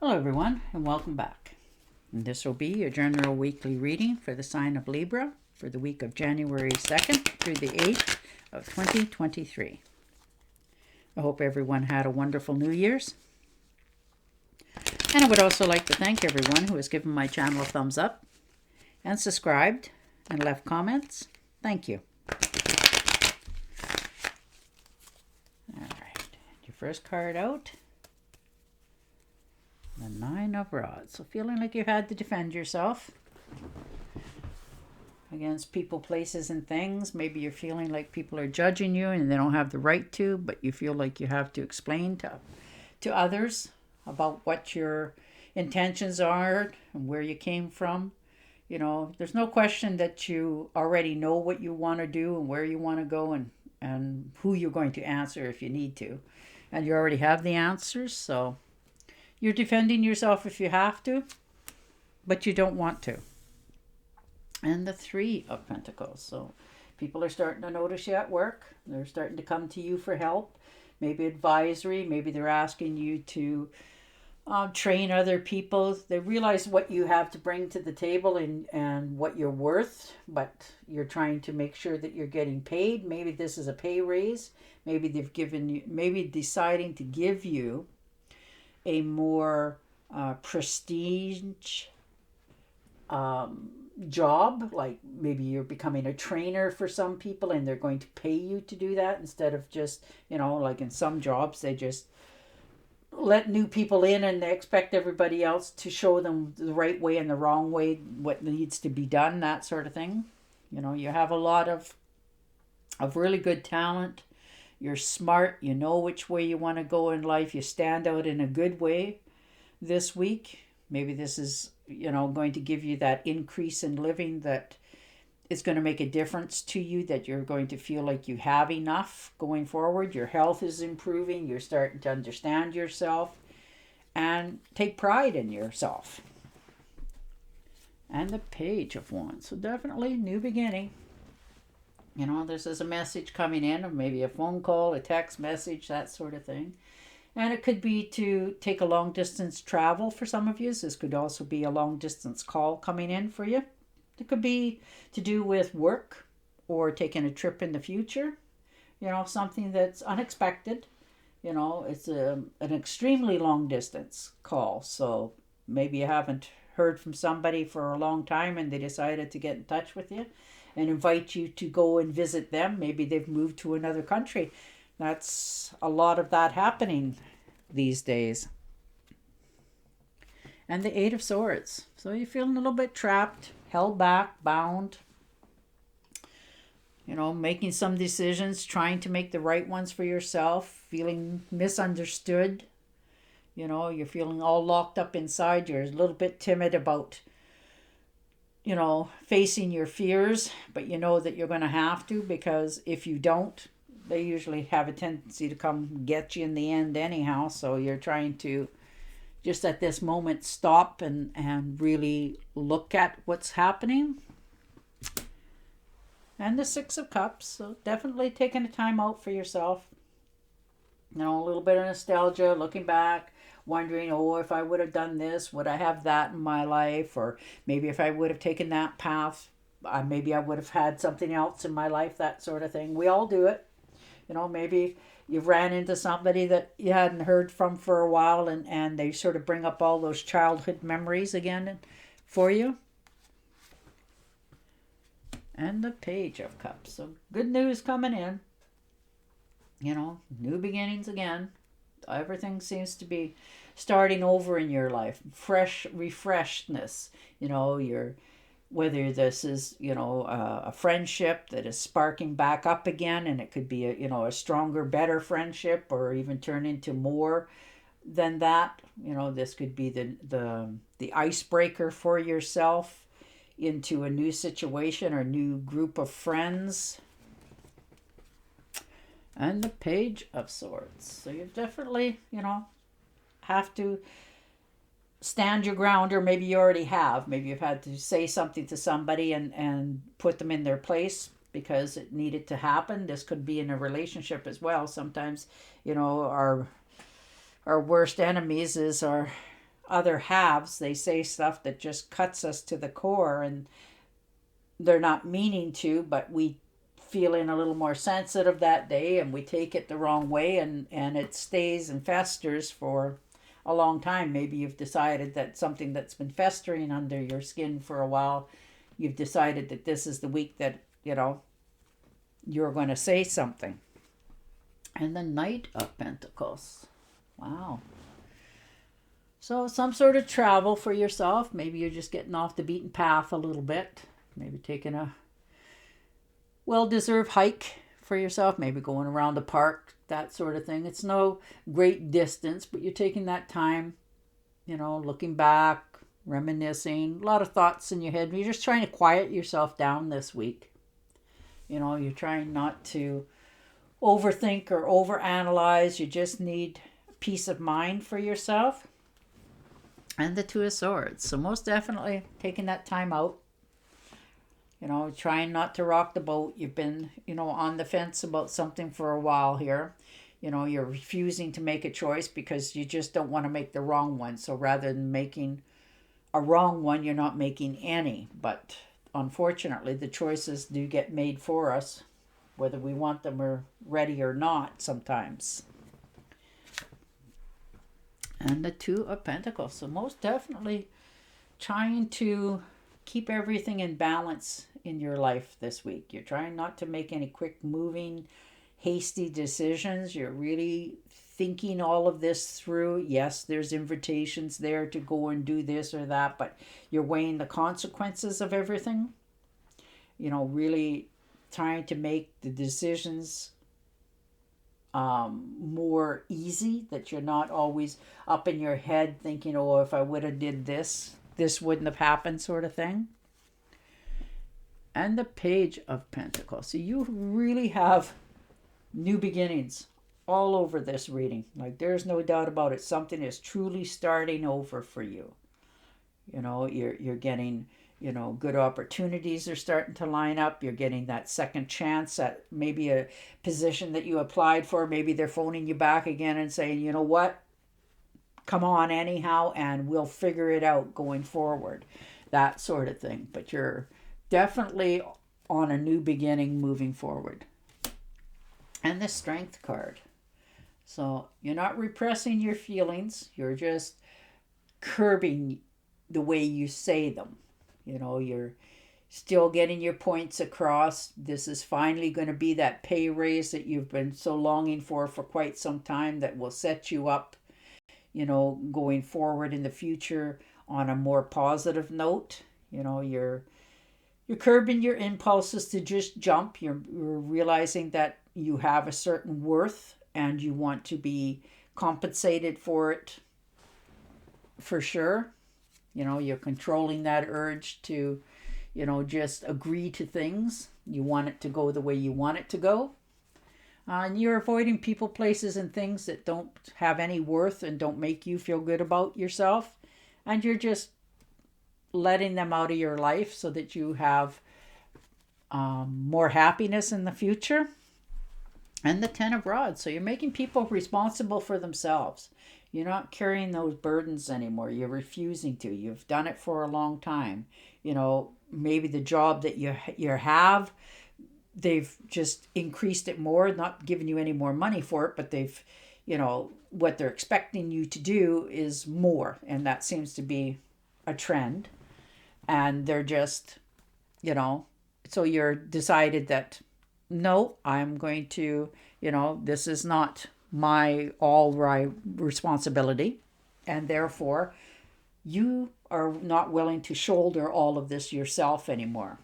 Hello everyone and welcome back. And this will be your general weekly reading for the sign of Libra for the week of January 2nd through the 8th of 2023. I hope everyone had a wonderful New Year's. And I would also like to thank everyone who has given my channel a thumbs up and subscribed and left comments. Thank you. All right, your first card out. The Nine of Rods. So feeling like you had to defend yourself against people, places, and things. Maybe you're feeling like people are judging you and they don't have the right to, but you feel like you have to explain to others about what your intentions are and where you came from. You know, there's no question that you already know what you want to do and where you want to go and who you're going to answer if you need to. And you already have the answers, so you're defending yourself if you have to, but you don't want to. And the Three of Pentacles. So people are starting to notice you at work. They're starting to come to you for help. Maybe advisory. Maybe they're asking you to train other people. They realize what you have to bring to the table and what you're worth, but you're trying to make sure that you're getting paid. Maybe this is a pay raise. Maybe they've given you, maybe deciding to give you a more prestige job, like maybe you're becoming a trainer for some people and they're going to pay you to do that instead of just, you know, like in some jobs they just let new people in and they expect everybody else to show them the right way and the wrong way, what needs to be done, that sort of thing. You know, you have a lot of really good talent. You're smart. You know which way you want to go in life. You stand out in a good way this week. Maybe this is, you know, going to give you that increase in living that is going to make a difference to you, that you're going to feel like you have enough going forward. Your health is improving. You're starting to understand yourself and take pride in yourself. And the Page of Wands. So definitely new beginning. You know, this is a message coming in, or maybe a phone call, a text message, that sort of thing. And it could be to take a long distance travel for some of you. This could also be a long distance call coming in for you. It could be to do with work or taking a trip in the future. You know, something that's unexpected. You know, it's an extremely long distance call. So maybe you haven't heard from somebody for a long time and they decided to get in touch with you and invite you to go and visit them. Maybe they've moved to another country. That's a lot of that happening these days. And the Eight of Swords. So you're feeling a little bit trapped, held back, bound. You know, making some decisions, trying to make the right ones for yourself, feeling misunderstood. You know, you're feeling all locked up inside. You're a little bit timid about, you know, facing your fears, but you know that you're going to have to, because if you don't, they usually have a tendency to come get you in the end anyhow. So you're trying to just at this moment stop and really look at what's happening. And the Six of Cups. So definitely taking a time out for yourself. You know, a little bit of nostalgia, looking back, wondering, oh, if I would have done this, would I have that in my life? Or maybe if I would have taken that path, maybe I would have had something else in my life, that sort of thing. We all do it. You know, maybe you ran into somebody that you hadn't heard from for a while and they sort of bring up all those childhood memories again for you. And the Page of Cups. So good news coming in. You know, new beginnings again. Everything seems to be starting over in your life. Fresh refreshedness. You know, whether this is, you know, a friendship that is sparking back up again, and it could be a stronger, better friendship, or even turn into more than that. You know, this could be the icebreaker for yourself into a new situation or new group of friends. And the Page of Swords. So you definitely, you know, have to stand your ground, or maybe you already have. Maybe you've had to say something to somebody and put them in their place because it needed to happen. This could be in a relationship as well. Sometimes, you know, our worst enemies is our other halves, they say stuff that just cuts us to the core, and they're not meaning to, but we feeling a little more sensitive that day and we take it the wrong way, and it stays and festers for a long time. Maybe you've decided that something that's been festering under your skin for a while, you've decided that this is the week that, you're going to say something. And the Knight of Pentacles. Wow. So some sort of travel for yourself. Maybe you're just getting off the beaten path a little bit. Maybe taking a well-deserved hike for yourself. Maybe going around the park, that sort of thing. It's no great distance, but you're taking that time, looking back, reminiscing. A lot of thoughts in your head. You're just trying to quiet yourself down this week. You're trying not to overthink or overanalyze. You just need peace of mind for yourself. And the Two of Swords. So most definitely taking that time out. Trying not to rock the boat. You've been, on the fence about something for a while here. You're refusing to make a choice because you just don't want to make the wrong one. So rather than making a wrong one, you're not making any. But unfortunately, the choices do get made for us, whether we want them or ready or not sometimes. And the Two of Pentacles. So most definitely trying to keep everything in balance in your life this week. You're trying not to make any quick moving, hasty decisions. You're really thinking all of this through. Yes, there's invitations there to go and do this or that, but you're weighing the consequences of everything. Really trying to make the decisions more easy, that you're not always up in your head thinking, oh, if I would have did this wouldn't have happened, sort of thing. And the Page of Pentacles. So you really have new beginnings all over this reading. Like, there's no doubt about it. Something is truly starting over for you. You're getting, good opportunities are starting to line up. You're getting that second chance at maybe a position that you applied for. Maybe they're phoning you back again and saying, you know what? Come on anyhow, and we'll figure it out going forward. That sort of thing. But you're definitely on a new beginning moving forward. And the Strength card. So you're not repressing your feelings. You're just curbing the way you say them. You're still getting your points across. This is finally going to be that pay raise that you've been so longing for quite some time, that will set you up, going forward in the future on a more positive note. You're curbing your impulses to just jump. You're realizing that you have a certain worth and you want to be compensated for it, for sure. You're controlling that urge to, just agree to things. You want it to go the way you want it to go. And you're avoiding people, places, and things that don't have any worth and don't make you feel good about yourself. And you're just letting them out of your life so that you have more happiness in the future. And the Ten of Rods. So you're making people responsible for themselves. You're not carrying those burdens anymore. You're refusing to. You've done it for a long time. Maybe the job that you have, they've just increased it more, not giving you any more money for it, but they've, what they're expecting you to do is more. And that seems to be a trend. And they're just, so you're decided that, no, I'm going to, this is not my all right responsibility. And therefore, you are not willing to shoulder all of this yourself anymore.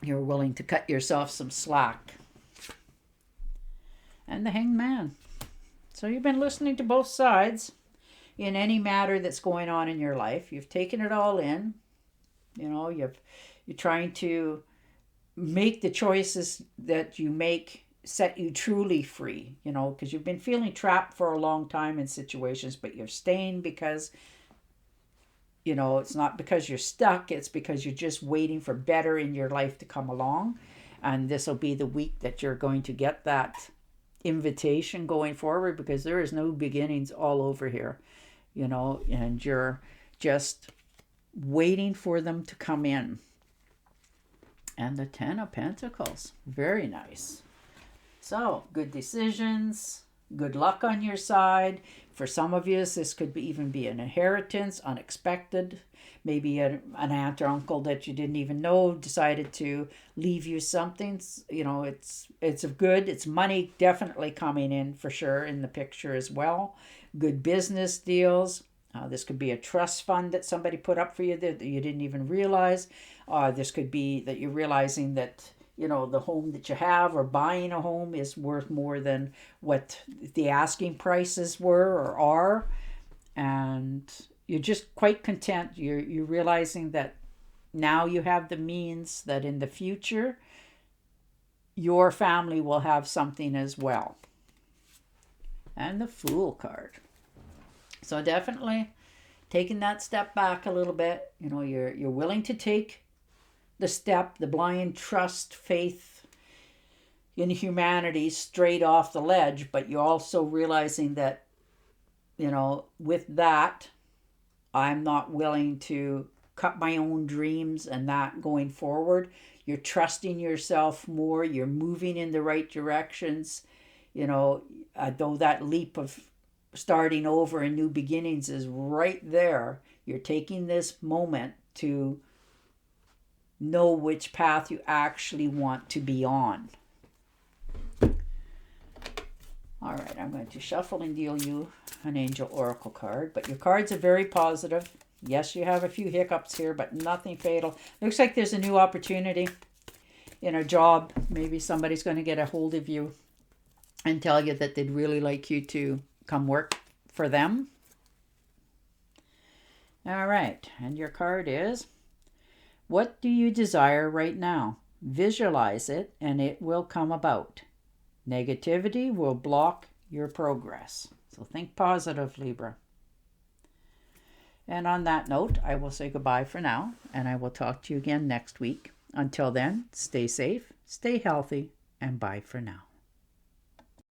You're willing to cut yourself some slack. And the Hanged Man. So you've been listening to both sides in any matter that's going on in your life. You've taken it all in. You're trying to make the choices that you make set you truly free, because you've been feeling trapped for a long time in situations, but you're staying because, it's not because you're stuck, it's because you're just waiting for better in your life to come along. And this will be the week that you're going to get that invitation going forward, because there is no beginnings all over here. and you're just waiting for them to come in. And the Ten of Pentacles, very nice. So, good decisions, good luck on your side. For some of you, this could even be an inheritance, unexpected. Maybe an aunt or uncle that you didn't even know decided to leave you something. It's good. It's money definitely coming in for sure in the picture as well. Good business deals. This could be a trust fund that somebody put up for you that you didn't even realize. This could be that you're realizing that the home that you have or buying a home is worth more than what the asking prices were or are. And you're just quite content. You're realizing that now you have the means that in the future, your family will have something as well. And the Fool card. So definitely taking that step back a little bit. You're willing to take the step, the blind trust, faith in humanity straight off the ledge, but you're also realizing that, with that, I'm not willing to cut my own dreams and that going forward. You're trusting yourself more. You're moving in the right directions. Though that leap of starting over and new beginnings is right there, you're taking this moment to know which path you actually want to be on. All right, I'm going to shuffle and deal you an Angel Oracle card, but your cards are very positive. Yes, you have a few hiccups here, but nothing fatal. Looks like there's a new opportunity in a job. Maybe somebody's going to get a hold of you and tell you that they'd really like you to come work for them. All right, and your card is, what do you desire right now? Visualize it and it will come about. Negativity will block your progress. So think positive, Libra. And on that note, I will say goodbye for now, and I will talk to you again next week. Until then, stay safe, stay healthy, and bye for now.